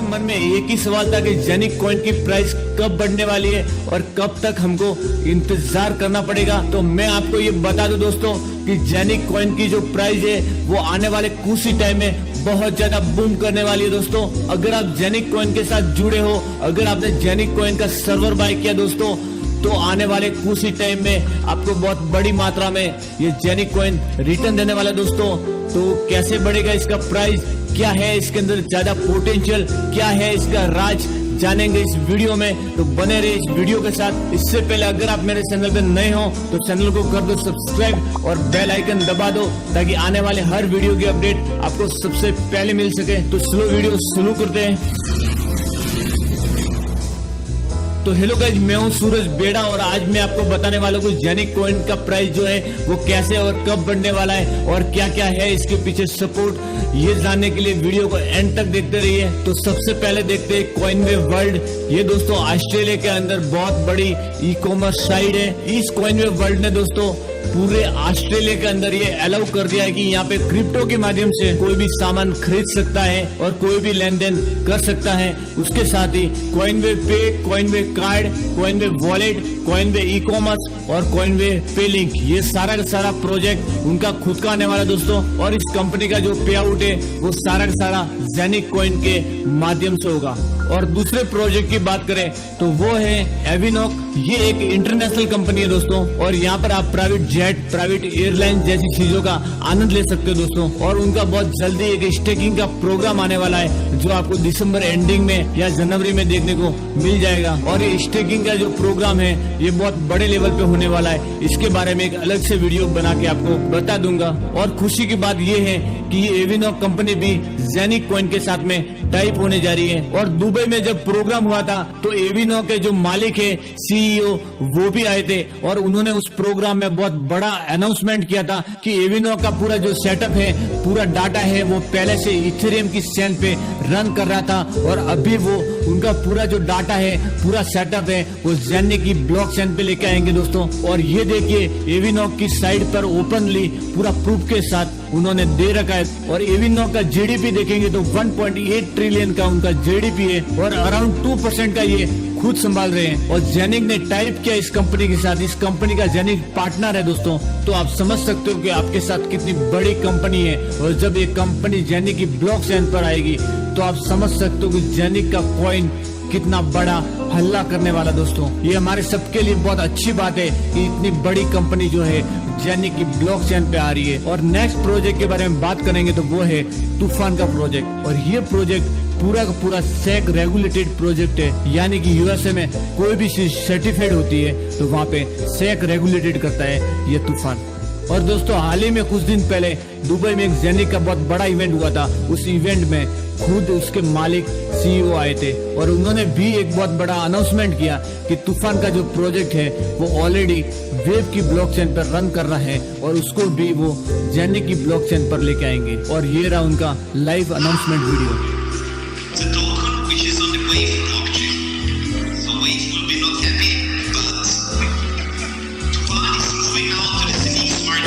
मन में एक ही सवाल था कि जेनिक कॉइन की प्राइस कब बढ़ने वाली है और कब तक हमको इंतजार करना पड़ेगा। तो मैं आपको ये बता दूं दोस्तों कि जेनिक कॉइन की जो प्राइस है वो आने वाले कुछ ही टाइम में बहुत ज्यादा बूम करने वाली है दोस्तों। अगर आप जेनिक कॉइन के साथ जुड़े हो, अगर आपने जेनिक कॉइन का सर्वर बाय किया दोस्तों, तो आने वाले कुछ ही टाइम में आपको बहुत बड़ी मात्रा में ये जेनिक कॉइन रिटर्न देने वाला है दोस्तों। तो कैसे बढ़ेगा इसका प्राइस, क्या है इसके अंदर ज्यादा पोटेंशियल, क्या है इसका राज, जानेंगे इस वीडियो में। तो बने रहे इस वीडियो के साथ। इससे पहले अगर आप मेरे चैनल पे नए हो तो चैनल को कर दो सब्सक्राइब और बेल आइकन दबा दो ताकि आने वाले हर वीडियो की अपडेट आपको सबसे पहले मिल सके। तो स्लो वीडियो शुरू करते हैं। तो हेलो गाइज, मैं हूं सूरज बेड़ा और आज मैं आपको बताने वाला हूं जेनिक कॉइन का प्राइस जो है वो कैसे और कब बढ़ने वाला है और क्या क्या है इसके पीछे सपोर्ट। ये जानने के लिए वीडियो को एंड तक देखते रहिए। तो सबसे पहले देखते हैं कॉइनवेव वर्ल्ड। ये दोस्तों ऑस्ट्रेलिया के अंदर बहुत बड़ी ई कॉमर्स साइट है। इस कॉइनवेव वर्ल्ड ने दोस्तों पूरे ऑस्ट्रेलिया के अंदर ये अलाउ कर दिया है कि यहाँ पे क्रिप्टो के माध्यम से कोई भी सामान खरीद सकता है और कोई भी लेन देन कर सकता है। उसके साथ ही कॉइनवे पे, कॉइनवे कार्ड, कॉइनवे वॉलेट, कॉइनवे ई कॉमर्स और कॉइनवे पे लिंक, ये सारा का सारा प्रोजेक्ट उनका खुद का आने वाला दोस्तों। और इस कंपनी का जो पे आउट है वो सारा का सारा जेनिक कॉइन के माध्यम से होगा। और दूसरे प्रोजेक्ट की बात करें तो वो है एविनॉक। ये एक इंटरनेशनल कंपनी है दोस्तों और यहाँ पर आप प्राइवेट जेट, प्राइवेट एयरलाइन जैसी चीजों का आनंद ले सकते हो दोस्तों। और उनका बहुत जल्दी एक स्टेकिंग का प्रोग्राम आने वाला है जो आपको दिसंबर एंडिंग में या जनवरी में देखने को मिल जाएगा। और ये स्टेकिंग का जो प्रोग्राम है ये बहुत बड़े लेवल पे होने वाला है। इसके बारे में एक अलग से वीडियो बना के आपको बता दूंगा। और खुशी की बात ये है कि ये एविनॉक कंपनी भी जेनिक कॉइन के साथ में टाइप होने जा रही है। और दुबई में जब प्रोग्राम हुआ था तो एविनॉक के जो मालिक है, सीईओ, वो भी आए थे और उन्होंने उस प्रोग्राम में बहुत बड़ा अनाउंसमेंट किया था कि एविनॉक का पूरा जो सेटअप है, पूरा डाटा है, वो पहले से इथेरियम की चेन पे रन कर रहा था और अभी वो उनका पूरा जो डाटा है, पूरा सेटअप है, वो जेनिक की ब्लॉक चेन पे लेके आएंगे दोस्तों। और ये देखिए एविनॉक की साइट पर ओपनली पूरा प्रूफ के साथ उन्होंने दे रखा है। और एविनॉक का जीडीपी देखेंगे तो 1.8 ट्रिलियन का उनका जीडीपी है और अराउंड 2% का ये खुद संभाल रहे हैं। और जेनिक ने टाइप किया इस कंपनी के साथ, इस कंपनी का जेनिक पार्टनर है दोस्तों। तो आप समझ सकते हो कि आपके साथ कितनी बड़ी कंपनी है। और जब ये कंपनी जेनिक की ब्लॉक चेन पर आएगी तो आप समझ सकते हो कि जेनिक का कॉइन कितना बड़ा हल्ला करने वाला दोस्तों। ये हमारे सबके लिए बहुत अच्छी बात है कि इतनी बड़ी कंपनी जो है जेनिक की ब्लॉक चेन पे आ रही है। और नेक्स्ट प्रोजेक्ट के बारे में बात करेंगे तो वो है तूफान का प्रोजेक्ट। और ये प्रोजेक्ट पूरा का पूरा सेक रेगुलेटेड प्रोजेक्ट है, यानी कि यूएसए में कोई भी चीज सर्टिफाइड होती है तो वहाँ पे सेक रेगुलेटेड करता है ये तूफान। और दोस्तों हाल ही में कुछ दिन पहले दुबई में एक जेनिक का बहुत बड़ा इवेंट हुआ था। उस इवेंट में खुद उसके मालिक सीईओ आए थे और उन्होंने भी एक बहुत बड़ा अनाउंसमेंट किया कि तूफान का जो प्रोजेक्ट है वो ऑलरेडी वेव की ब्लॉकचेन पर रन कर रहा है और उसको भी वो जेनिक की ब्लॉकचेन पर लेके आएंगे। और ये रहा उनका लाइव अनाउंसमेंट वीडियो।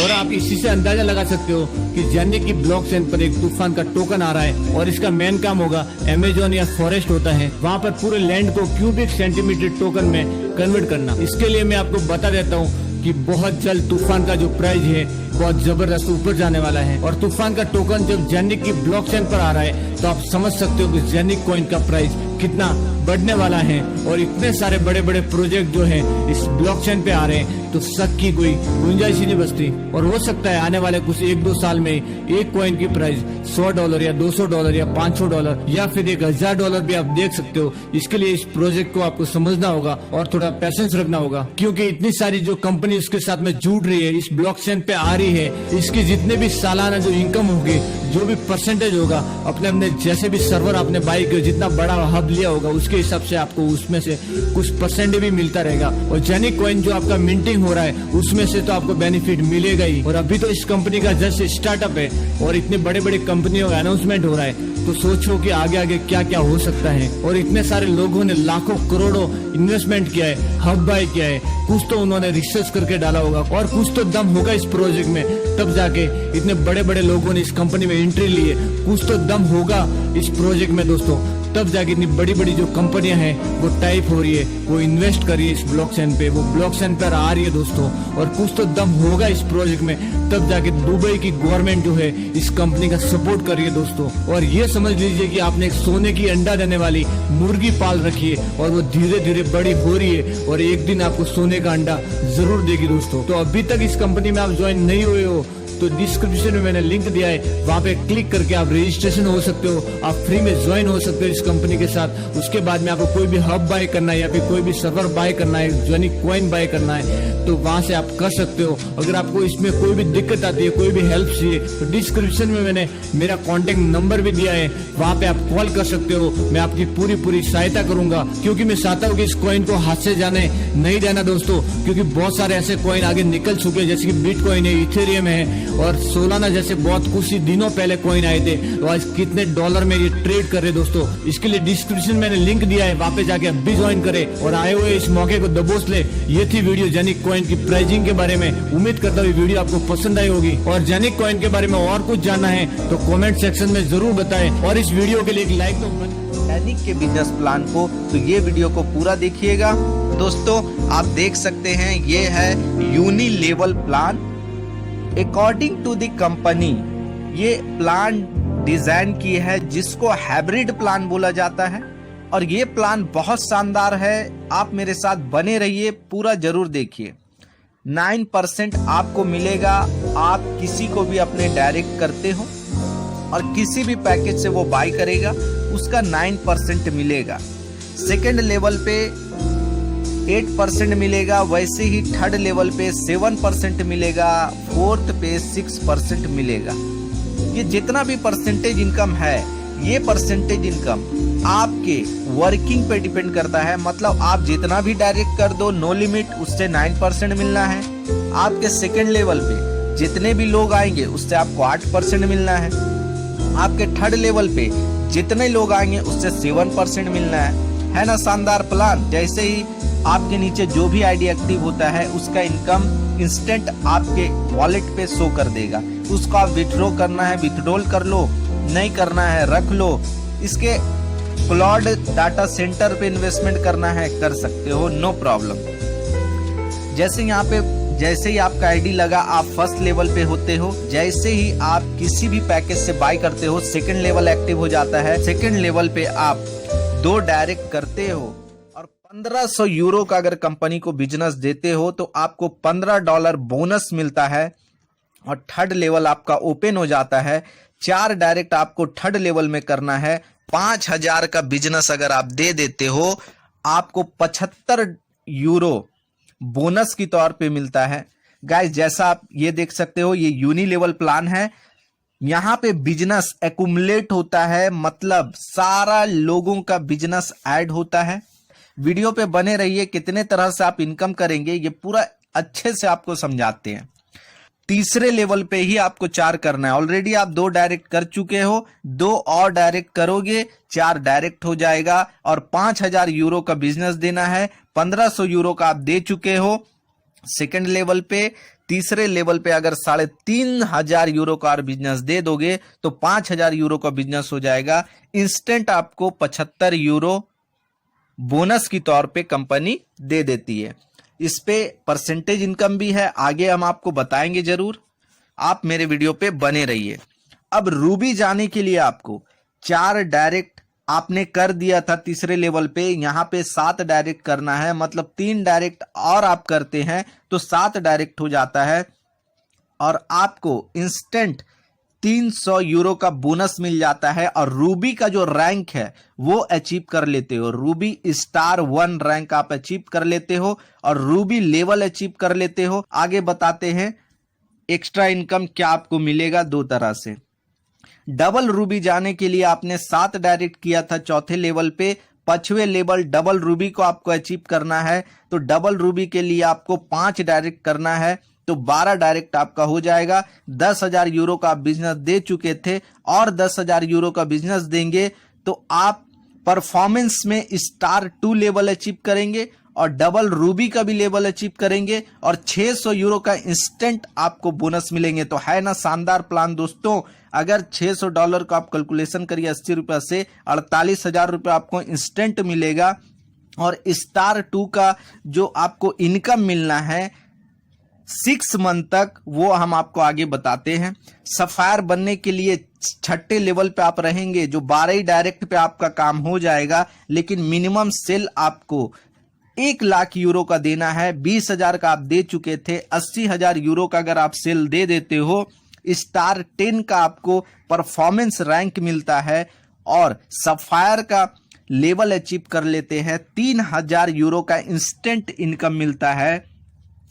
और आप इसी से अंदाजा लगा सकते हो कि जेनिक की ब्लॉकचेन पर एक तूफान का टोकन आ रहा है और इसका मेन काम होगा अमेजोन या फॉरेस्ट होता है, वहाँ पर पूरे लैंड को क्यूबिक सेंटीमीटर टोकन में कन्वर्ट करना। इसके लिए मैं आपको बता देता हूँ कि बहुत जल्द तूफान का जो प्राइस है बहुत जबरदस्त ऊपर जाने वाला है। और तूफान का टोकन जब जेनिक की ब्लॉकचेन पर आ रहा है तो आप समझ सकते हो कि जेनिक कॉइन का प्राइस कितना बढ़ने वाला है। और इतने सारे बड़े बड़े प्रोजेक्ट जो है इस ब्लॉकचेन पे आ रहे हैं तो शक की कोई गुंजाइश ही नहीं बचती। और हो सकता है आने वाले कुछ 1-2 साल में एक कॉइन की प्राइस $100 या $200 या $500 या फिर $1000 भी आप देख सकते हो। इसके लिए इस प्रोजेक्ट को आपको समझना होगा और थोड़ा पैशेंस रखना होगा, क्योंकि इतनी सारी जो कंपनी उसके साथ में जुड़ रही है, इस ब्लॉकचेन पे आ रही है, इसकी जितने भी सालाना जो इनकम होगी, जो भी परसेंटेज होगा, अपने अपने जैसे भी सर्वर आपने बाई किया, जितना बड़ा हब लिया होगा उसके हिसाब से आपको उसमें से कुछ परसेंट भी मिलता रहेगा। और जेनिक कॉइन जो आपका मिंटिंग हो रहा है उसमें से तो आपको बेनिफिट मिलेगा ही। और अभी तो इस कंपनी का जस्ट स्टार्टअप है और इतने बड़े बड़े कंपनियों का अनाउंसमेंट हो रहा है, तो सोचो कि आगे आगे क्या क्या हो सकता है। और इतने सारे लोगों ने लाखों करोड़ों इन्वेस्टमेंट किया है, हब बाय किया है, कुछ तो उन्होंने रिसर्च करके डाला होगा और कुछ तो दम होगा इस प्रोजेक्ट में, तब जाके इतने बड़े बड़े लोगों ने इस कंपनी में एंट्री ली है। कुछ तो दम होगा इस प्रोजेक्ट में दोस्तों, तब जाके इतनी बड़ी बड़ी जो कंपनियां हैं वो टाइप हो रही है, वो इन्वेस्ट कर रही है इस ब्लॉकचेन पे, वो ब्लॉकचेन पर आ रही है दोस्तों। और कुछ तो दम होगा इस प्रोजेक्ट में, तब जाके दुबई की गवर्नमेंट जो है इस कंपनी का सपोर्ट कर रही है दोस्तों। और ये समझ लीजिए कि आपने एक सोने की अंडा देने वाली मुर्गी पाल रखी है और वो धीरे धीरे बड़ी हो रही है और एक दिन आपको सोने का अंडा जरूर देगी दोस्तों। तो अभी तक इस कंपनी में आप ज्वाइन नहीं हुए हो तो डिस्क्रिप्शन में मैंने लिंक दिया है, वहां पे क्लिक करके आप रजिस्ट्रेशन हो सकते हो, आप फ्री में ज्वाइन हो सकते हो इस कंपनी के साथ। उसके बाद में आपको कोई भी हब बाय करना है या फिर कोई भी सर्वर बाय करना है, जेनिक कॉइन बाय करना है तो वहां से आप कर सकते हो। अगर आपको इसमें कोई भी दिक्कत आती है, कोई भी हेल्प चाहिए तो डिस्क्रिप्शन में मैंने मेरा कॉन्टेक्ट नंबर भी दिया है, वहां पे आप कॉल कर सकते हो। मैं आपकी पूरी सहायता करूंगा, क्योंकि मैं चाहता हूँ कि इस कॉइन को हाथ से जाने नहीं देना दोस्तों, क्योंकि बहुत सारे ऐसे कॉइन आगे निकल चुके हैं, जैसे कि बिटकॉइन है, इथेरियम है और सोलाना जैसे बहुत कुछ ही दिनों पहले कॉइन आए थे, तो आज कितने डॉलर में ये ट्रेड कर रहे दोस्तों। इसके लिए डिस्क्रिप्शन में मैंने लिंक दिया है, वहां पे जाके अब भी ज्वाइन करें और आए हुए इस मौके को दबोच ले। ये थी वीडियो जेनिक कॉइन की प्राइसिंग के बारे में। उम्मीद करता हूँ वीडियो आपको पसंद आई होगी और जेनिक कॉइन के बारे में और कुछ जानना है तो कॉमेंट सेक्शन में जरूर बताएं और इस वीडियो के लिए एक लाइक तो जेनिक के बिजनेस प्लान को, तो ये वीडियो को पूरा देखिएगा दोस्तों। आप देख सकते हैं ये है unilevel plan. According to the company ये प्लान डिजाइन की है जिसको हाइब्रिड प्लान बोला जाता है और ये प्लान बहुत शानदार है। आप मेरे साथ बने रहिए, पूरा जरूर देखिए। 9% आपको मिलेगा, आप किसी को भी अपने डायरेक्ट करते हो और किसी भी पैकेज से वो बाय करेगा उसका 9% मिलेगा। सेकंड लेवल पे 8% मिलेगा, वैसे ही थर्ड लेवल पे 7% मिलेगा, फोर्थ पे 6% मिलेगा। ये जितना भी परसेंटेज इनकम है, ये परसेंटेज इनकम आपके वर्किंग पे डिपेंड करता है। मतलब आप जितना भी डायरेक्ट कर दो, नो लिमिट, उससे 9% मिलना है। आपके सेकंड लेवल पे जितने भी लोग आएंगे उससे आपको 8% मिलना है। आपके थर्ड लेवल पे जितने लोग आएंगे उससे 7% मिलना है ना शानदार प्लान। जैसे ही आपके नीचे जो भी आईडी एक्टिव होता है उसका इनकम इंस्टेंट आपके वॉलेट पे शो कर देगा। उसको आप विथड्रॉ करना है विथड्रॉल कर लो, नहीं करना है रख लो। इसके क्लाउड डाटा सेंटर पे इन्वेस्टमेंट करना है कर सकते हो, नो प्रॉब्लम। जैसे यहाँ पे जैसे ही आपका आईडी लगा आप फर्स्ट लेवल पे होते हो, जैसे ही आप किसी भी पैकेज से बाय करते हो सेकंड लेवल एक्टिव हो जाता है। सेकंड लेवल पे आप 2 डायरेक्ट करते हो और 1500 यूरो का अगर कंपनी को बिजनेस देते हो तो आपको $15 बोनस मिलता है और थर्ड लेवल आपका ओपन हो जाता है। 4 डायरेक्ट आपको थर्ड लेवल में करना है। 5000 का बिजनेस अगर आप दे देते हो आपको 75 यूरो बोनस की तौर पे मिलता है। गाइस जैसा आप ये देख सकते हो ये यूनी लेवल प्लान है। यहाँ पे बिजनेस एक्युमुलेट होता है, मतलब सारा लोगों का बिजनेस ऐड होता है। वीडियो पे बने रहिए, कितने तरह से आप इनकम करेंगे ये पूरा अच्छे से आपको समझाते हैं। तीसरे लेवल पे ही आपको 4 करना है। ऑलरेडी आप 2 डायरेक्ट कर चुके हो, 2 और डायरेक्ट करोगे 4 डायरेक्ट हो जाएगा और 5000 यूरो का बिजनेस देना है। 1500 यूरो का आप दे चुके हो सेकंड लेवल पे। तीसरे लेवल पे अगर 3500 यूरो का और बिजनेस दे दोगे तो 5000 यूरो का बिजनेस हो जाएगा। इंस्टेंट आपको 75 यूरो बोनस की तौर पे कंपनी दे देती है। इस पे परसेंटेज इनकम भी है, आगे हम आपको बताएंगे जरूर। आप मेरे वीडियो पे बने रहिए। अब रूबी जाने के लिए आपको 4 डायरेक्ट आपने कर दिया था तीसरे लेवल पे, यहाँ पे 7 डायरेक्ट करना है। मतलब 3 डायरेक्ट और आप करते हैं तो 7 डायरेक्ट हो जाता है और आपको इंस्टेंट 300 यूरो का बोनस मिल जाता है और रूबी का जो रैंक है वो अचीव कर लेते हो। रूबी स्टार 1 रैंक आप अचीव कर लेते हो और रूबी लेवल अचीव कर लेते हो। आगे बताते हैं एक्स्ट्रा इनकम क्या आपको मिलेगा 2 तरह से। डबल रूबी जाने के लिए आपने 7 डायरेक्ट किया था चौथे लेवल पे, 5वें लेवल डबल रूबी को आपको अचीव करना है तो डबल रूबी के लिए आपको 5 डायरेक्ट करना है तो 12 डायरेक्ट आपका हो जाएगा। 10,000 यूरो का बिजनेस दे चुके थे और 10,000 यूरो का बिजनेस देंगे तो आप परफॉर्मेंस में स्टार 2 लेवल अचीव करेंगे और डबल रूबी का भी लेवल अचीव करेंगे और 600 यूरो का इंस्टेंट आपको बोनस मिलेंगे। तो है ना शानदार प्लान दोस्तों। अगर $600 का आप कैलकुलेशन करिए 80 रुपया से 48,000 रुपया आपको इंस्टेंट मिलेगा। और स्टार 2 का जो आपको इनकम मिलना है 6 मंथ तक वो हम आपको आगे बताते हैं। सफायर बनने के लिए 6ठे लेवल पे आप रहेंगे, जो 12 ही डायरेक्ट पे आपका काम हो जाएगा, लेकिन मिनिमम सेल आपको 1 लाख यूरो का देना है। 20,000 का आप दे चुके थे, 80,000 यूरो का अगर आप सेल दे देते हो, स्टार 10 का आपको परफॉर्मेंस रैंक मिलता है और सफायर का लेवल अचीव कर लेते हैं 3,000 यूरो का इंस्टेंट इनकम मिलता है,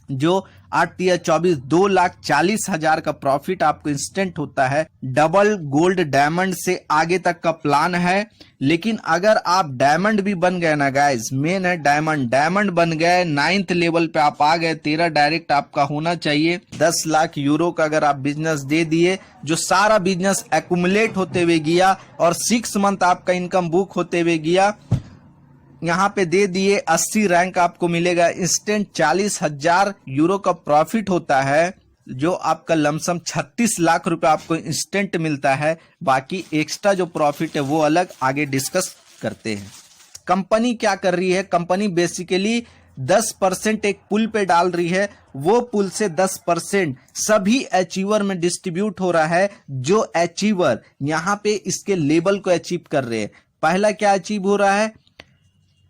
जो 8 या 24 2,40,000 का प्रॉफिट आपको इंस्टेंट होता है। डबल गोल्ड डायमंड से आगे तक का प्लान है, लेकिन अगर आप डायमंड भी बन गए ना गाइस, मेन है डायमंड बन गए, 9th लेवल पे आप आ गए, 13 डायरेक्ट आपका होना चाहिए। 10 लाख यूरो का अगर आप बिजनेस दे दिए, जो सारा बिजनेस एक्यूमुलेट होते हुए गया और 6 मंथ आपका इनकम बुक होते हुए गया, यहाँ पे दे दिए 80 रैंक आपको मिलेगा इंस्टेंट। 40,000 यूरो का प्रॉफिट होता है, जो आपका लमसम 36 लाख रुपए आपको इंस्टेंट मिलता है। बाकी एक्स्ट्रा जो प्रॉफिट है वो अलग आगे डिस्कस करते हैं। कंपनी क्या कर रही है, कंपनी बेसिकली 10% एक पुल पे डाल रही है, वो पुल से 10% सभी अचीवर में डिस्ट्रीब्यूट हो रहा है। जो अचीवर यहाँ पे इसके लेवल को अचीव कर रहे हैं, पहला क्या अचीव हो रहा है,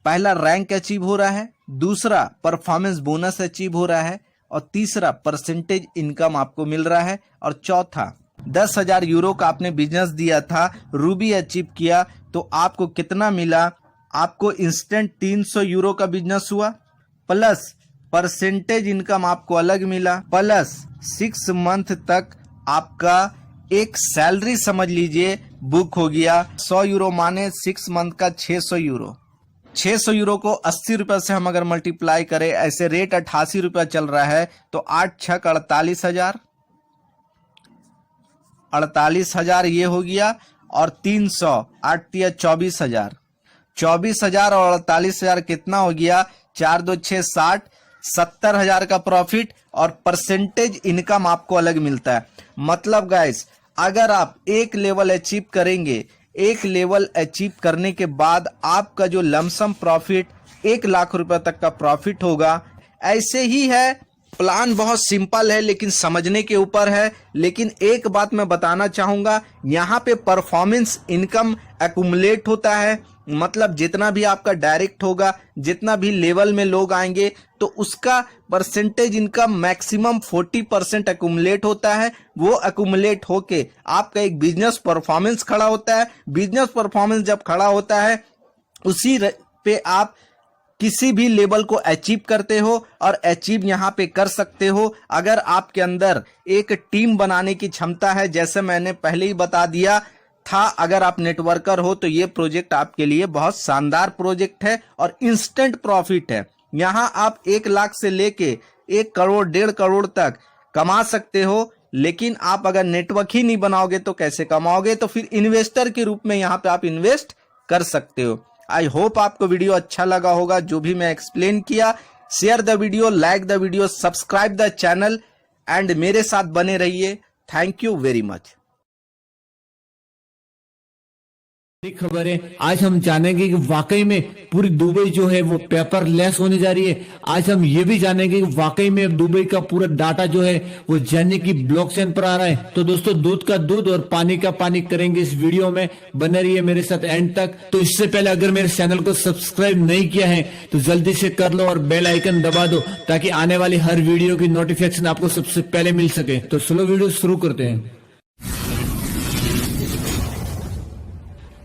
पहला रैंक अचीव हो रहा है, दूसरा परफॉर्मेंस बोनस अचीव हो रहा है और तीसरा परसेंटेज इनकम आपको मिल रहा है और चौथा 10,000 यूरो का आपने बिजनेस दिया था, रूबी अचीव किया तो आपको कितना मिला, आपको इंस्टेंट 300 यूरो का बिजनेस हुआ, प्लस परसेंटेज इनकम आपको अलग मिला, प्लस 6 मंथ तक आपका एक सैलरी समझ लीजिए बुक हो गया। 100 यूरो माने 6 मंथ का 600 यूरो। 600 यूरो को 80 रुपए से हम अगर मल्टीप्लाई करें, ऐसे रेट 88 रुपया चल रहा है, तो 8 छक 48,000, 48,000 ये हो गया और 300 8 तिया 24,000, 24,000 और 48,000 कितना हो गया, 4 2 6 60, 70,000 का प्रॉफिट और परसेंटेज इनकम आपको अलग मिलता है। मतलब गाइस, अगर आप एक लेवल अचीव करेंगे, एक लेवल अचीव करने के बाद आपका जो लमसम प्रॉफिट 1 लाख रुपए तक का प्रॉफिट होगा। ऐसे ही है, प्लान बहुत सिंपल है लेकिन समझने के ऊपर है। लेकिन एक बात मैं बताना चाहूंगा, यहाँ पे परफॉर्मेंस इनकम एक्यूमुलेट होता है, मतलब जितना भी आपका डायरेक्ट होगा, जितना भी लेवल में लोग आएंगे, तो उसका परसेंटेज इनकम मैक्सिमम 40% एक्यूमुलेट होता है। वो एक्यूमुलेट होके आपका एक बिजनेस परफॉर्मेंस खड़ा होता है। बिजनेस परफॉर्मेंस जब खड़ा होता है, उसी पे आप किसी भी लेवल को अचीव करते हो और अचीव यहाँ पे कर सकते हो। अगर आपके अंदर एक टीम बनाने की क्षमता है, जैसे मैंने पहले ही बता दिया था, अगर आप नेटवर्कर हो तो ये प्रोजेक्ट आपके लिए बहुत शानदार प्रोजेक्ट है और इंस्टेंट प्रॉफिट है। यहाँ आप 1 लाख से लेके 1 करोड़ 1.5 करोड़ तक कमा सकते हो। लेकिन आप अगर नेटवर्क ही नहीं बनाओगे तो कैसे कमाओगे, तो फिर इन्वेस्टर के रूप में यहाँ पे आप इन्वेस्ट कर सकते हो। आई होप आपको वीडियो अच्छा लगा होगा, जो भी मैं एक्सप्लेन किया। Share the video, like the video, subscribe the channel and मेरे साथ बने रहिए। Thank you very much. खबर है, आज हम जानेंगे कि वाकई में पूरी दुबई जो है वो पेपरलेस होने जा रही है। आज हम ये भी जानेंगे कि वाकई में दुबई का पूरा डाटा जो है वो जाने की ब्लॉकचेन पर आ रहा है। तो दोस्तों, दूध का दूध और पानी का पानी करेंगे इस वीडियो में, बने रहिए मेरे साथ एंड तक। तो इससे पहले अगर मेरे चैनल को सब्सक्राइब नहीं किया है तो जल्दी से कर लो और बेल आइकन दबा दो, ताकि आने वाली हर वीडियो की नोटिफिकेशन आपको सबसे पहले मिल सके। तो चलो वीडियो शुरू करते हैं।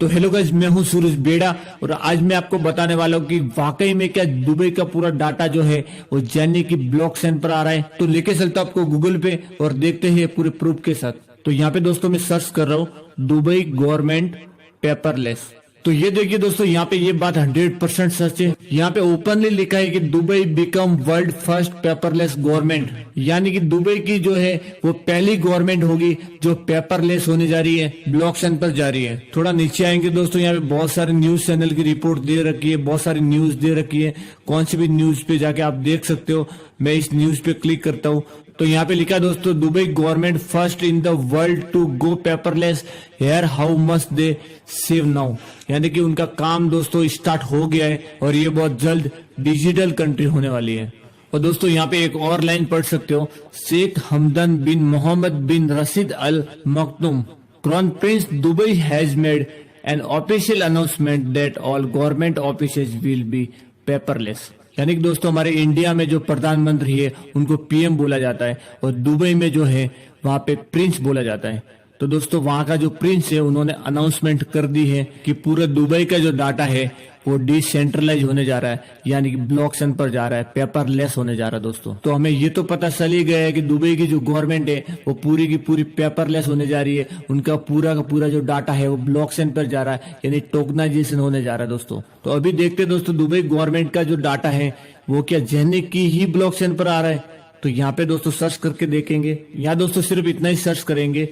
तो हेलो गाइस, मैं हूं सूरज बेड़ा और आज मैं आपको बताने वाला हूं कि वाकई में क्या दुबई का पूरा डाटा जो है वो जानने की ब्लॉकचेन पर आ रहा है। तो लेके चलता आपको गूगल पे और देखते हैं पूरे प्रूफ के साथ। तो यहाँ पे दोस्तों मैं सर्च कर रहा हूँ दुबई गवर्नमेंट पेपरलेस। तो ये देखिए दोस्तों, यहाँ पे ये बात 100% सच है। यहाँ पे ओपनली लिखा है कि Dubai become world first paperless government, यानी कि दुबई की जो है वो पहली गवर्नमेंट होगी जो पेपरलेस होने जा रही है, ब्लॉकचेन पर जा रही है। थोड़ा नीचे आएंगे दोस्तों, यहाँ पे बहुत सारे न्यूज चैनल की रिपोर्ट दे रखी है, बहुत सारी न्यूज दे रखी है। कौन सी भी न्यूज पे जाके आप देख सकते हो। मैं इस न्यूज पे क्लिक करता हूँ तो यहाँ पे लिखा दोस्तों, Dubai government first in the world to go paperless, here how much they save now, यानी कि उनका काम दोस्तों स्टार्ट हो गया है और ये बहुत जल्द डिजिटल कंट्री होने वाली है। और दोस्तों यहाँ पे एक और लाइन पढ़ सकते हो, Sheikh Hamdan bin Mohammed bin Rashid Al Maktoum, crown prince Dubai has made an official announcement that all government offices will be paperless. यानी कि दोस्तों हमारे इंडिया में जो प्रधानमंत्री है उनको पीएम बोला जाता है और दुबई में जो है वहां पे प्रिंस बोला जाता है। तो दोस्तों वहां का जो प्रिंस है उन्होंने अनाउंसमेंट कर दी है कि पूरे दुबई का जो डाटा है वो डिसेंट्रलाइज होने जा रहा है, यानी कि ब्लॉकचेन पर जा रहा है, पेपरलेस होने जा रहा है दोस्तों। तो हमें ये तो पता चल ही गया है कि दुबई की जो गवर्नमेंट है वो पूरी की पूरी पेपरलेस होने जा रही है। उनका पूरा का पूरा जो डाटा है वो ब्लॉकचेन पर जा रहा है, यानी टोकनाइजेशन होने जा रहा है दोस्तों। तो अभी देखते हैं दोस्तों, दुबई गवर्नमेंट का जो डाटा है वो क्या जेनिक की ही ब्लॉकचेन पर आ रहा है। तो यहाँ पे दोस्तों सर्च करके देखेंगे। यहाँ दोस्तों सिर्फ इतना ही सर्च करेंगे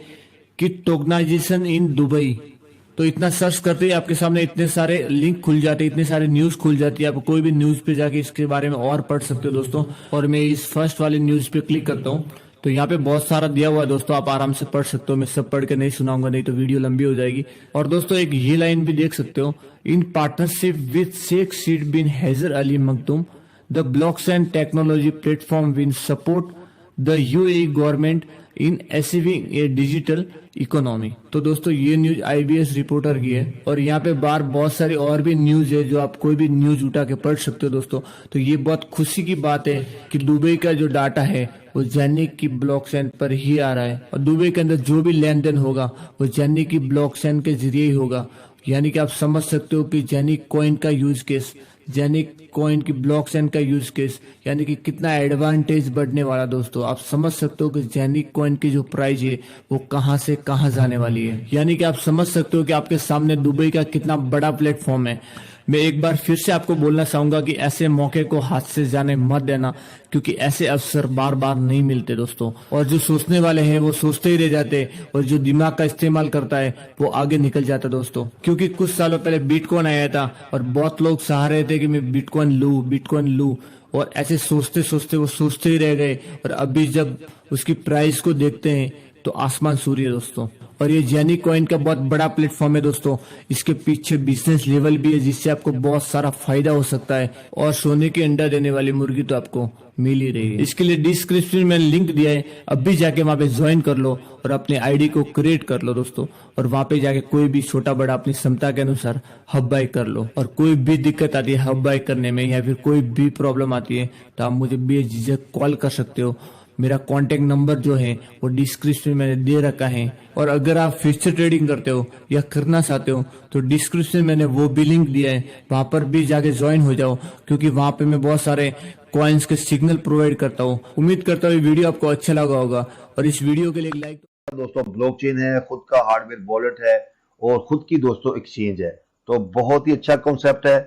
कि टोकनाइजेशन इन दुबई, तो इतना सर्च करते ही आपके सामने इतने सारे लिंक खुल जाते हैं, इतने सारे न्यूज खुल जाती है। आप कोई भी न्यूज पे जाके इसके बारे में और पढ़ सकते हो दोस्तों। और मैं इस फर्स्ट वाली न्यूज पे क्लिक करता हूँ तो यहाँ पे बहुत सारा दिया हुआ है दोस्तों, आप आराम से पढ़ सकते हो। मैं सब पढ़ के नहीं सुनाऊंगा, नहीं तो वीडियो लंबी हो जाएगी। और दोस्तों एक ये लाइन भी देख सकते हो, in partnership with Sheikh Saeed bin Hazer Ali Maktoum the blockchain technology platform will support the UAE government in achieving a digital economy. तो दोस्तों ये न्यूज आईबीएस रिपोर्टर की है और यहाँ पे बाहर बहुत सारी और भी न्यूज है जो आप कोई भी न्यूज उठा के पढ़ सकते हो दोस्तों। तो ये बहुत खुशी की बात है कि दुबई का जो डाटा है वो जेनिक की ब्लॉकचेन पर ही आ रहा है और दुबई के अंदर जो भी लेन देन होगा वो जेनिक की ब्लॉकचेन के जरिए ही होगा। यानी कि आप समझ सकते हो कि जेनिक कॉइन का यूज केस, जेनिक कॉइन की ब्लॉकचेन का यूज केस, यानी कि कितना एडवांटेज बढ़ने वाला दोस्तों। आप समझ सकते हो कि जेनिक कॉइन की जो प्राइस है वो कहां से कहां जाने वाली है। यानी कि आप समझ सकते हो कि आपके सामने दुबई का कितना बड़ा प्लेटफॉर्म है। मैं एक बार फिर से आपको बोलना चाहूंगा कि ऐसे मौके को हाथ से जाने मत देना, क्योंकि ऐसे अवसर बार बार नहीं मिलते दोस्तों। और जो सोचने वाले हैं वो सोचते ही रह जाते और जो दिमाग का इस्तेमाल करता है वो आगे निकल जाता दोस्तों। क्योंकि कुछ सालों पहले बिटकॉइन आया था और बहुत लोग चाह रहे थे कि मैं बिटकॉइन लूं, और ऐसे सोचते सोचते वो सोचते ही रह गए और अभी जब उसकी प्राइस को देखते हैं तो आसमान सूर्य दोस्तों। और ये जेनिक कॉइन का बहुत बड़ा प्लेटफॉर्म है दोस्तों। इसके पीछे बिजनेस लेवल भी है जिससे आपको बहुत सारा फायदा हो सकता है और सोने के अंडा देने वाली मुर्गी तो आपको मिल ही रही है। इसके लिए डिस्क्रिप्शन में लिंक दिया है, अभी जाके वहां पे ज्वाइन कर लो और अपने आईडी को क्रिएट कर लो दोस्तों। और वहां पे जाके कोई भी छोटा बड़ा अपनी क्षमता के अनुसार हब बाय कर लो। और कोई भी दिक्कत आती है हब बाय करने में या फिर कोई भी प्रॉब्लम आती है तो आप मुझे बेझिझक कॉल कर सकते हो। मेरा कांटेक्ट नंबर जो है वो डिस्क्रिप्शन में मैंने दे रखा है। और अगर आप फ्यूचर ट्रेडिंग करते हो या करना चाहते हो तो डिस्क्रिप्शन में मैंने वो भी लिंक दिया है, वहां पर भी जाके ज्वाइन हो जाओ, क्योंकि वहां पे मैं बहुत सारे कॉइन्स के सिग्नल प्रोवाइड करता हूँ। उम्मीद करता हूँ वीडियो आपको अच्छा लगा होगा और इस वीडियो के लिए एक लाइक। दोस्तों ब्लॉकचेन है, खुद का हार्डवेयर वॉलेट है और खुद की दोस्तों एक्सचेंज है, तो बहुत ही अच्छा कॉन्सेप्ट है।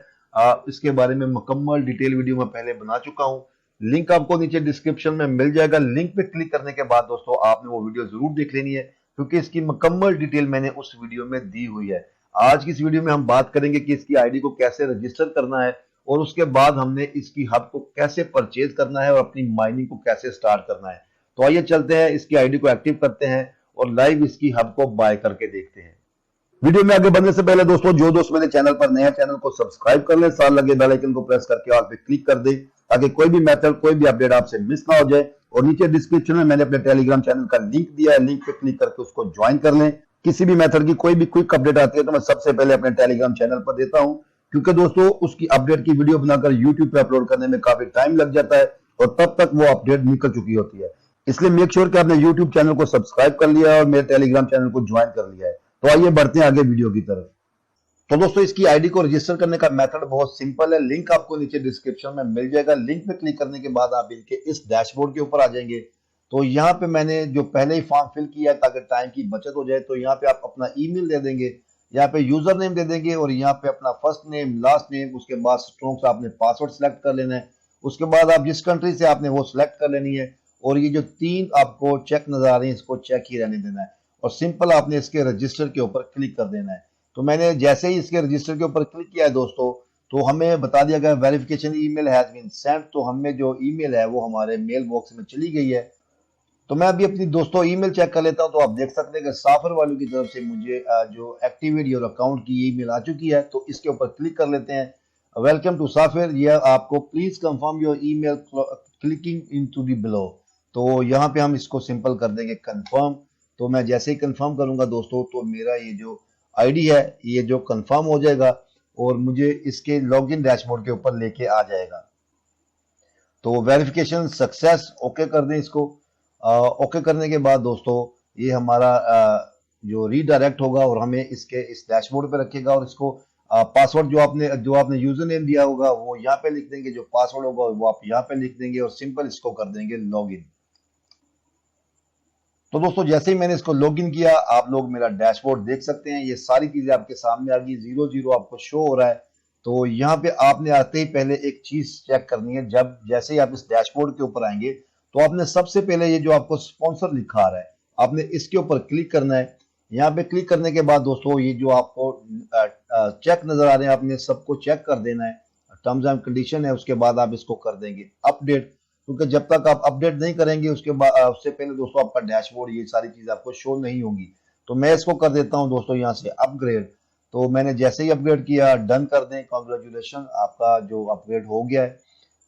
इसके बारे में मुकम्मल डिटेल वीडियो मैं पहले बना चुका हूं, लिंक आपको नीचे डिस्क्रिप्शन में मिल जाएगा। लिंक पे क्लिक करने के बाद दोस्तों आपने वो वीडियो जरूर देख लेनी है, क्योंकि इसकी मुकम्मल डिटेल मैंने उस वीडियो में दी हुई है। आज की इस वीडियो में हम बात करेंगे कि इसकी आईडी को कैसे रजिस्टर करना है और उसके बाद हमने इसकी हब को कैसे परचेज करना है और अपनी माइनिंग को कैसे स्टार्ट करना है। तो आइए चलते हैं, इसकी आईडी को एक्टिव करते हैं और लाइव इसकी हब को बाय करके देखते हैं। वीडियो में आगे बढ़ने से पहले दोस्तों जो दोस्त मेरे चैनल पर नया, चैनल को सब्सक्राइब कर ले, साथ लगे बेल आइकन को प्रेस करके ऑल पे क्लिक कर दे ताकि कोई भी मेथड, कोई भी अपडेट आपसे मिस ना हो जाए। और नीचे डिस्क्रिप्शन में मैंने अपने टेलीग्राम चैनल का लिंक दिया है, लिंक पे क्लिक करके उसको ज्वाइन कर लें। किसी भी मेथड की कोई भी क्विक अपडेट आती है तो मैं सबसे पहले अपने टेलीग्राम चैनल पर देता हूं, क्योंकि दोस्तों उसकी अपडेट की वीडियो बनाकर यूट्यूब पे अपलोड करने में काफी टाइम लग जाता है और तब तक वो अपडेट निकल चुकी होती है। इसलिए मेक श्योर कि आपने यूट्यूब चैनल को सब्सक्राइब कर लिया है और मेरे टेलीग्राम चैनल को ज्वाइन कर लिया है। तो आइए बढ़ते हैं आगे वीडियो की तरफ। तो दोस्तों इसकी आईडी को रजिस्टर करने का मेथड बहुत सिंपल है, लिंक आपको नीचे डिस्क्रिप्शन में मिल जाएगा। लिंक पे क्लिक करने के बाद आप इनके इस डैशबोर्ड के ऊपर आ जाएंगे। तो यहाँ पे मैंने जो पहले ही फॉर्म फिल किया है ताकि टाइम की बचत हो जाए, तो यहाँ पे आप अपना ईमेल दे देंगे। यहाँ पे यूजर नेम दे देंगे और यहाँ पे अपना फर्स्ट नेम, लास्ट नेम, उसके बाद स्ट्रोक्स आपने पासवर्ड सेलेक्ट कर लेना है। उसके बाद आप जिस कंट्री से आपने वो सिलेक्ट कर लेनी है और ये जो 3 आपको चेक नजर आ रही है इसको चेक ही रहने देना है और सिंपल आपने इसके रजिस्टर के ऊपर क्लिक कर देना है। तो मैंने जैसे ही इसके रजिस्टर के ऊपर क्लिक किया है दोस्तों, तो हमें बता दिया गया verification email has been sent. तो हमें जो ईमेल है वो हमारे मेल बॉक्स में चली गई है। तो मैं अभी अपनी दोस्तों ईमेल चेक कर लेता हूं। तो आप देख सकते हैं कि साफर वालों की तरफ से मुझे जो एक्टिवेट योर अकाउंट की ईमेल आ चुकी है। तो इसके ऊपर क्लिक कर लेते हैं। वेलकम टू साफिर, ये आपको please confirm your email clicking into the below. तो यहाँ पे हम इसको सिंपल कर देंगे कंफर्म। तो मैं जैसे ही कंफर्म करूंगा दोस्तों, तो मेरा ये जो आईडी है ये जो कंफर्म हो जाएगा और मुझे इसके लॉगिन डैशबोर्ड के ऊपर लेके आ जाएगा। तो वेरिफिकेशन सक्सेस, ओके कर दें इसको। ओके करने के बाद दोस्तों ये हमारा जो रीडायरेक्ट होगा और हमें इसके इस डैशबोर्ड पे रखेगा और इसको पासवर्ड जो आपने यूजर नेम दिया होगा वो यहाँ पे लिख देंगे, जो पासवर्ड होगा वो आप यहाँ पे लिख देंगे और सिंपल इसको कर देंगे लॉगिन। तो दोस्तों जैसे ही मैंने इसको लॉगिन किया, आप लोग मेरा डैशबोर्ड देख सकते हैं। ये सारी चीजें आपके सामने आ गई, 00 आपको शो हो रहा है। तो यहाँ पे आपने आते ही पहले एक चीज चेक करनी है। जैसे ही आप इस डैशबोर्ड के ऊपर आएंगे तो आपने सबसे पहले ये जो आपको स्पॉन्सर लिखा आ रहा है, आपने इसके ऊपर क्लिक करना है। यहाँ पे क्लिक करने के बाद दोस्तों ये जो आपको चेक नजर आ रहे हैं, आपने सबको चेक कर देना है। टर्म्स एंड कंडीशन है, उसके बाद आप इसको कर देंगे अपडेट, क्योंकि जब तक आप अपडेट नहीं करेंगे उसके बाद उससे पहले दोस्तों आपका डैशबोर्ड ये सारी चीजें आपको शो नहीं होंगी। तो मैं इसको कर देता हूं दोस्तों यहाँ से अपग्रेड। तो मैंने जैसे ही अपग्रेड किया, डन कर दें, कॉन्ग्रेचुलेशन, आपका जो अपग्रेड हो गया है।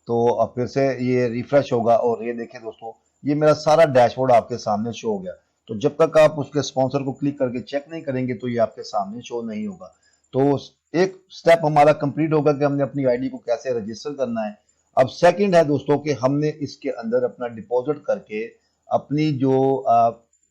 तो अब फिर से ये रिफ्रेश होगा और ये देखिए दोस्तों, ये मेरा सारा डैशबोर्ड आपके सामने शो हो गया। तो जब तक आप उसके स्पॉन्सर को क्लिक करके चेक नहीं करेंगे तो ये आपके सामने शो नहीं होगा। तो एक स्टेप हमारा कंप्लीट होगा कि हमने अपनी आईडी को कैसे रजिस्टर करना है। अब सेकंड है दोस्तों कि हमने इसके अंदर अपना डिपॉजिट करके अपनी जो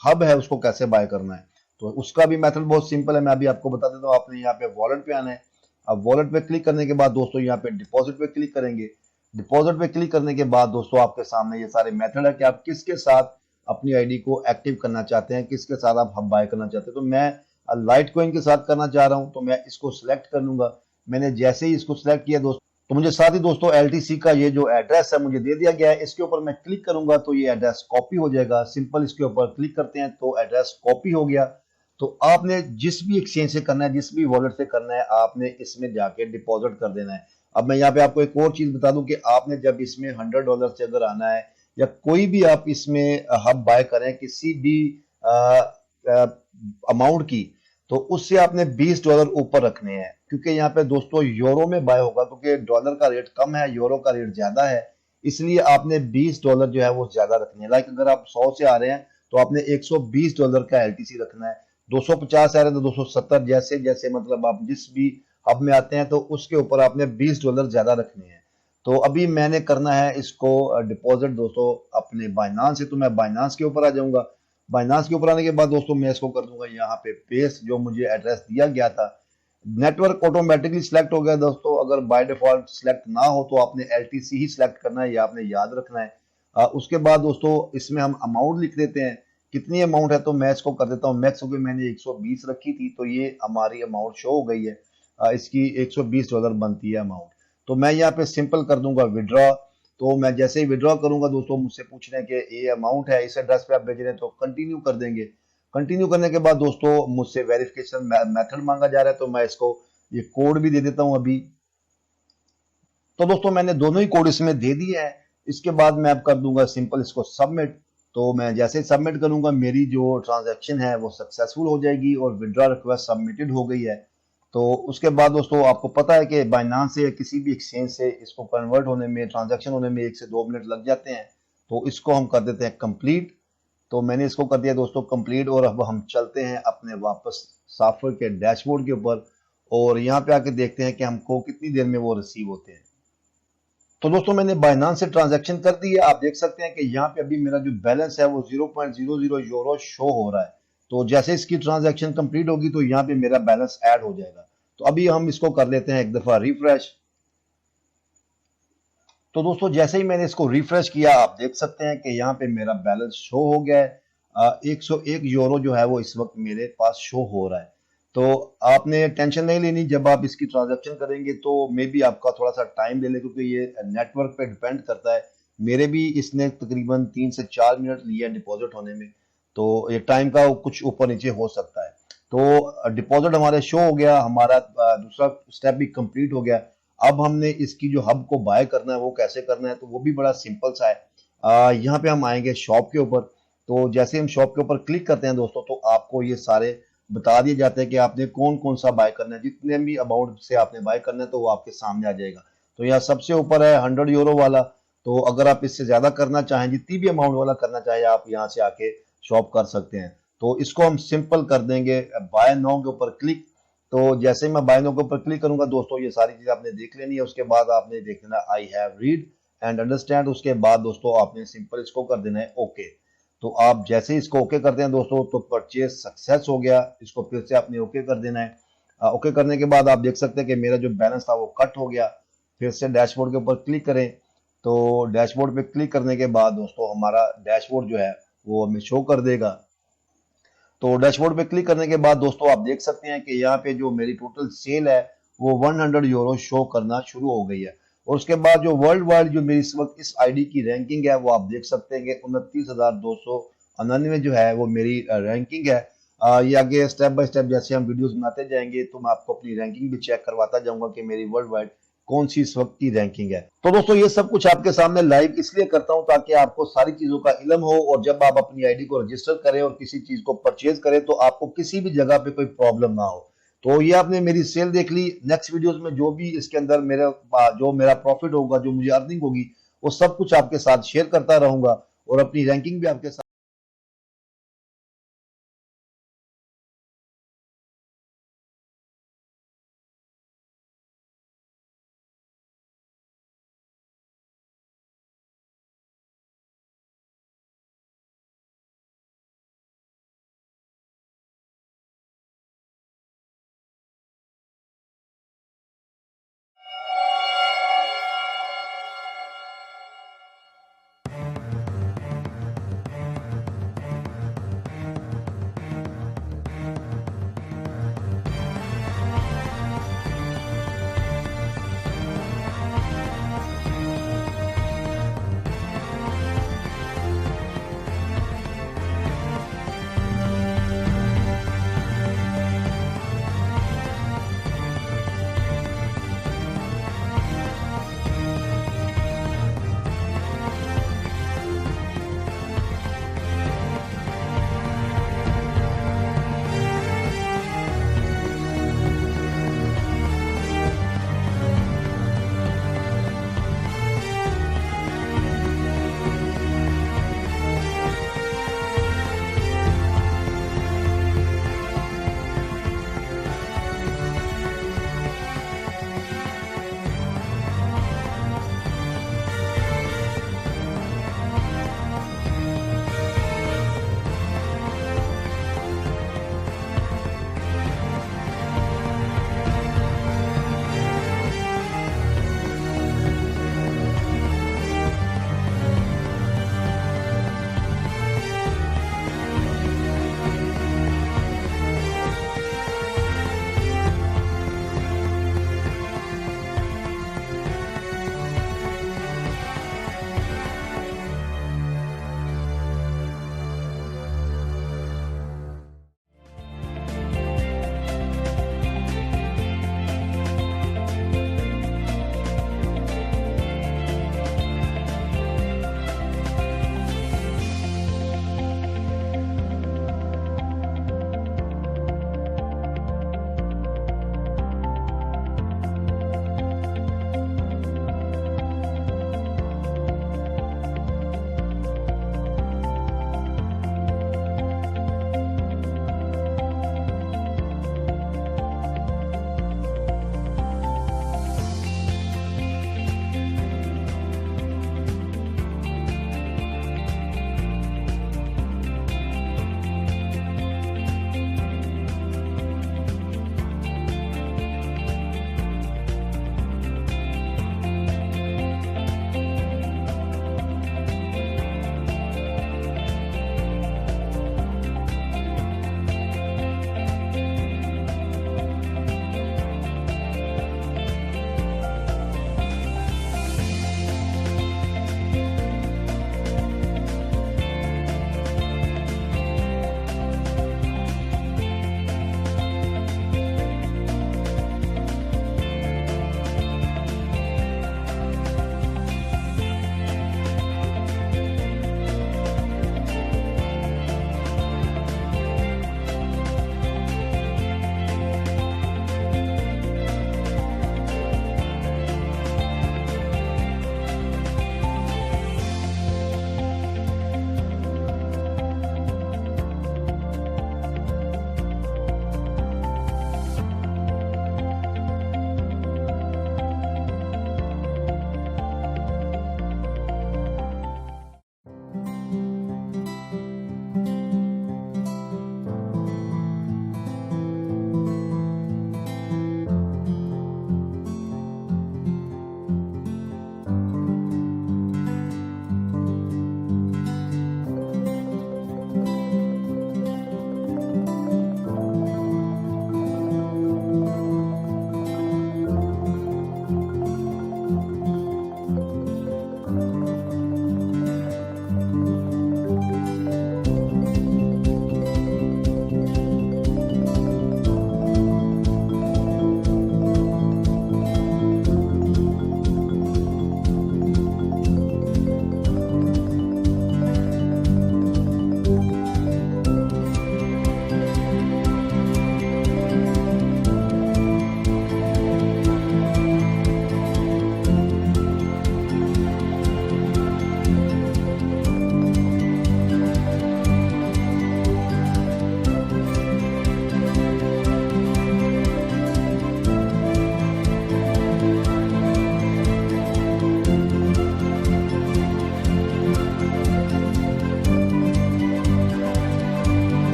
हब है उसको कैसे बाय करना है। तो उसका भी मेथड बहुत सिंपल है, मैं अभी आपको बता देता हूँ। आपने यहाँ पे वॉलेट पे आना है। अब वॉलेट पे क्लिक करने के बाद दोस्तों यहाँ पे डिपॉजिट पे क्लिक करेंगे। डिपॉजिट पे क्लिक करने के बाद दोस्तों आपके सामने ये सारे मेथड है कि आप किसके साथ अपनी आईडी को एक्टिव करना चाहते हैं, किसके साथ आप हब बाय करना चाहते हैं। तो मैं लाइट कॉइन के साथ करना चाह रहा हूं, तो मैं इसको सिलेक्ट कर लूंगा। मैंने जैसे ही इसको सिलेक्ट किया दोस्तों, तो मुझे साथ ही दोस्तों LTC का ये जो एड्रेस है मुझे दे दिया गया है। इसके ऊपर मैं क्लिक करूंगा तो ये एड्रेस कॉपी हो जाएगा। सिंपल इसके ऊपर क्लिक करते हैं तो एड्रेस कॉपी हो गया। तो आपने जिस भी एक्सचेंज से करना है, जिस भी वॉलेट से करना है, आपने इसमें जाके डिपॉजिट कर देना है। अब मैं यहाँ पे आपको एक और चीज बता दूं कि आपने जब इसमें $100 से अगर आना है या कोई भी आप इसमें हब बाय करें किसी भी अमाउंट की, तो उससे आपने $20 ऊपर रखने हैं, क्योंकि यहाँ पे दोस्तों यूरो में बाय होगा, क्योंकि डॉलर का रेट कम है, यूरो का रेट ज्यादा है, इसलिए आपने $20 जो है वो ज्यादा रखने हैं। लाइक अगर आप 100 से आ रहे हैं तो आपने $120 का LTC रखना है। 250 आ रहे हैं तो 270, जैसे जैसे मतलब आप जिस भी हब में आते हैं तो उसके ऊपर आपने $20 ज्यादा रखने हैं। तो अभी मैंने करना है इसको डिपॉजिट दोस्तों अपने बाइनांस से। तो मैं बाइनांस के ऊपर आ जाऊंगा। बाइनांस के ऊपर आने के बाद दोस्तों मैं इसको कर दूंगा यहाँ पे पेस्ट, जो मुझे एड्रेस दिया गया था। नेटवर्क ऑटोमेटिकली सिलेक्ट हो गया दोस्तों। अगर बाय डिफॉल्ट सिलेक्ट ना हो तो आपने LTC ही सिलेक्ट करना है, ये आपने याद रखना है। उसके बाद दोस्तों इसमें हम अमाउंट लिख देते हैं, कितनी अमाउंट है। तो मैं इसको कर देता हूँ मैक्स, क्योंकि मैंने 120 रखी थी तो ये हमारी अमाउंट शो हो गई है। इसकी $120 बनती है अमाउंट। तो मैं यहाँ पे सिंपल कर दूंगा विड्रॉ। तो मैं जैसे ही विड्रॉ करूंगा दोस्तों, मुझसे पूछ रहे हैं कि ये अमाउंट है, इस एड्रेस पे आप भेज रहे हैं, तो कंटिन्यू कर देंगे। कंटिन्यू करने के बाद दोस्तों मुझसे वेरिफिकेशन मेथड मांगा जा रहा है, तो मैं इसको ये कोड भी दे देता हूं अभी। तो दोस्तों मैंने दोनों ही कोड इसमें दे दिए हैं। इसके बाद मैं अब कर दूंगा सिंपल इसको सबमिट। तो मैं जैसे ही सबमिट करूंगा मेरी जो ट्रांजैक्शन है वो सक्सेसफुल हो जाएगी और विड्रॉ रिक्वेस्ट सबमिटेड हो गई है। तो उसके बाद दोस्तों आपको पता है कि बाइनांस से या किसी भी एक्सचेंज से इसको कन्वर्ट होने में, ट्रांजैक्शन होने में 1 से 2 मिनट लग जाते हैं। तो इसको हम कर देते हैं कंप्लीट। तो मैंने इसको कर दिया दोस्तों कंप्लीट और अब हम चलते हैं अपने वापस साफिर के डैशबोर्ड के ऊपर और यहाँ पे आके देखते हैं कि हमको कितनी देर में वो रिसीव होते हैं। तो दोस्तों मैंने बाइनांस से ट्रांजैक्शन कर दी है। आप देख सकते हैं कि यहाँ पे अभी मेरा जो बैलेंस है वो 0.00 यूरो शो हो रहा है। तो जैसे इसकी ट्रांजैक्शन कंप्लीट होगी तो यहाँ पे मेरा बैलेंस ऐड हो जाएगा। तो अभी हम इसको कर लेते हैं एक दफा रिफ्रेश। तो दोस्तों जैसे ही मैंने इसको रिफ्रेश किया, आप देख सकते हैं कि यहाँ पे मेरा बैलेंस शो हो गया है। 101 यूरो जो है वो इस वक्त मेरे पास शो हो रहा है। तो आपने टेंशन नहीं लेनी, जब आप इसकी ट्रांजैक्शन करेंगे तो मे बी आपका थोड़ा सा टाइम ले ले, क्योंकि ये नेटवर्क पे डिपेंड करता है। मेरे भी इसने तकरीबन 3 से 4 मिनट लिया डिपॉजिट होने में, तो ये टाइम का कुछ ऊपर नीचे हो सकता है। तो डिपॉजिट हमारे शो हो गया, हमारा दूसरा स्टेप भी कंप्लीट हो गया। अब हमने इसकी जो हब को बाय करना है वो कैसे करना है, तो वो भी बड़ा सिंपल सा है। यहाँ पे हम आएंगे शॉप के ऊपर। तो जैसे हम शॉप के ऊपर क्लिक करते हैं दोस्तों, तो आपको ये सारे बता दिए जाते हैं कि आपने कौन कौन सा बाय करना है, जितने भी अमाउंट से आपने बाय करना है तो वो आपके सामने आ जाएगा। तो यहाँ सबसे ऊपर है 100 यूरो वाला। तो अगर आप इससे ज्यादा करना चाहें, जितनी भी अमाउंट वाला करना चाहें, आप यहाँ से आके शॉप कर सकते हैं। तो इसको हम सिंपल कर देंगे बाय नाउ के ऊपर क्लिक। तो जैसे ही मैं बाय नाउ के ऊपर क्लिक करूंगा दोस्तों, ये सारी चीज आपने देख लेनी है। उसके बाद आपने देख लेना I have read and understand. उसके बाद दोस्तों आपने सिंपल इसको कर देना है ओके। तो आप जैसे ही इसको ओके करते हैं दोस्तों, तो परचेज सक्सेस हो गया। इसको फिर से आपने ओके कर देना है। ओके करने के बाद आप देख सकते हैं कि मेरा जो बैलेंस था वो कट हो गया। फिर से डैशबोर्ड के ऊपर क्लिक करें। तो डैशबोर्ड पे क्लिक करने के बाद दोस्तों हमारा डैशबोर्ड जो है वो हमें शो कर देगा। तो डैशबोर्ड पे क्लिक करने के बाद दोस्तों आप देख सकते हैं कि यहाँ पे जो मेरी टोटल सेल है वो 100 यूरो शो करना शुरू हो गई है। और उसके बाद जो वर्ल्ड वाइड जो मेरी इस वक्त इस आईडी की रैंकिंग है वो आप देख सकते हैं कि 29,299 जो है वो मेरी रैंकिंग है। ये आगे स्टेप बाय स्टेप जैसे हम वीडियोस बनाते जाएंगे तो मैं आपको अपनी रैंकिंग भी चेक करवाता जाऊंगा कि मेरी वर्ल्ड वाइड कौन सी इस वक्त की रैंकिंग है। तो दोस्तों ये सब कुछ आपके सामने लाइव इसलिए करता हूं ताकि आपको सारी चीजों का इल्म हो, और जब आप अपनी आईडी को रजिस्टर करें और किसी चीज को परचेज करें तो आपको किसी भी जगह पे कोई प्रॉब्लम ना हो। तो ये आपने मेरी सेल देख ली। नेक्स्ट वीडियोस में जो भी इसके अंदर जो मेरा प्रॉफिट होगा, जो मुझे अर्निंग होगी, वो सब कुछ आपके साथ शेयर करता रहूंगा और अपनी रैंकिंग भी आपके साथ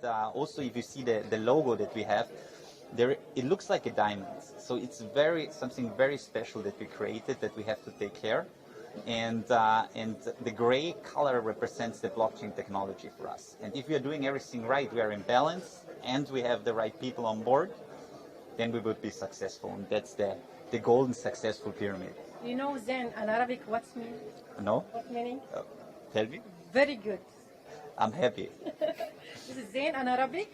also if you see the logo that we have, there it looks like a diamond. So it's something very special that we created that we have to take care. And the gray color represents the blockchain technology for us. And if we are doing everything right, we are in balance, and we have the right people on board, then we would be successful. And that's the golden successful pyramid. You know Zen in Arabic what's mean? No? What meaning? Tell me. Very good. I'm happy. This is Zen in Arabic.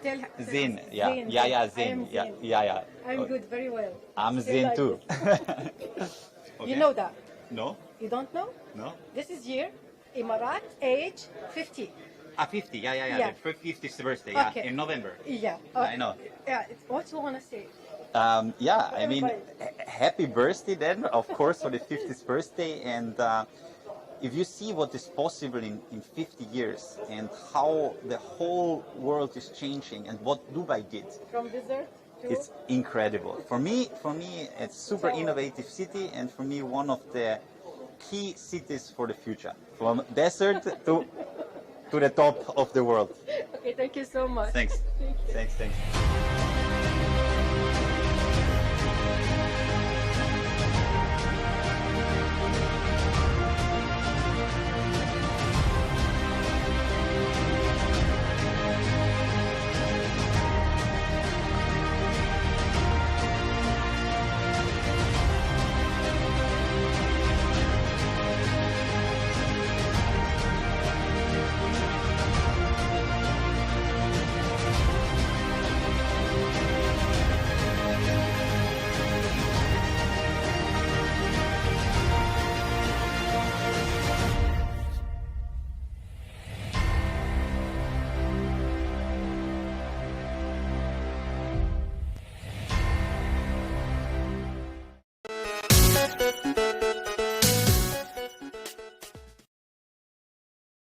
Tell Zen. us. Yeah. Zen. Yeah. I Zen. am Yeah. Zen. Yeah. I'm good, very well. I'm Stay Zen like too. this. You know that? No? You don't know? No? This is year, Emirat, age 50. 50. Yeah. Yeah. The 50th birthday. Okay. Yeah. In November. Yeah. I know. Yeah. What you want to say? Yeah, I mean, Everybody. happy birthday then, of course, for the 50th birthday. And if you see what is possible in 50 years and how the whole world is changing and what Dubai did, From desert to... it's incredible. For me, it's super innovative city, and for me, one of the key cities for the future. From desert to the top of the world. Okay, thank you so much. Thanks. Thank you. Thanks.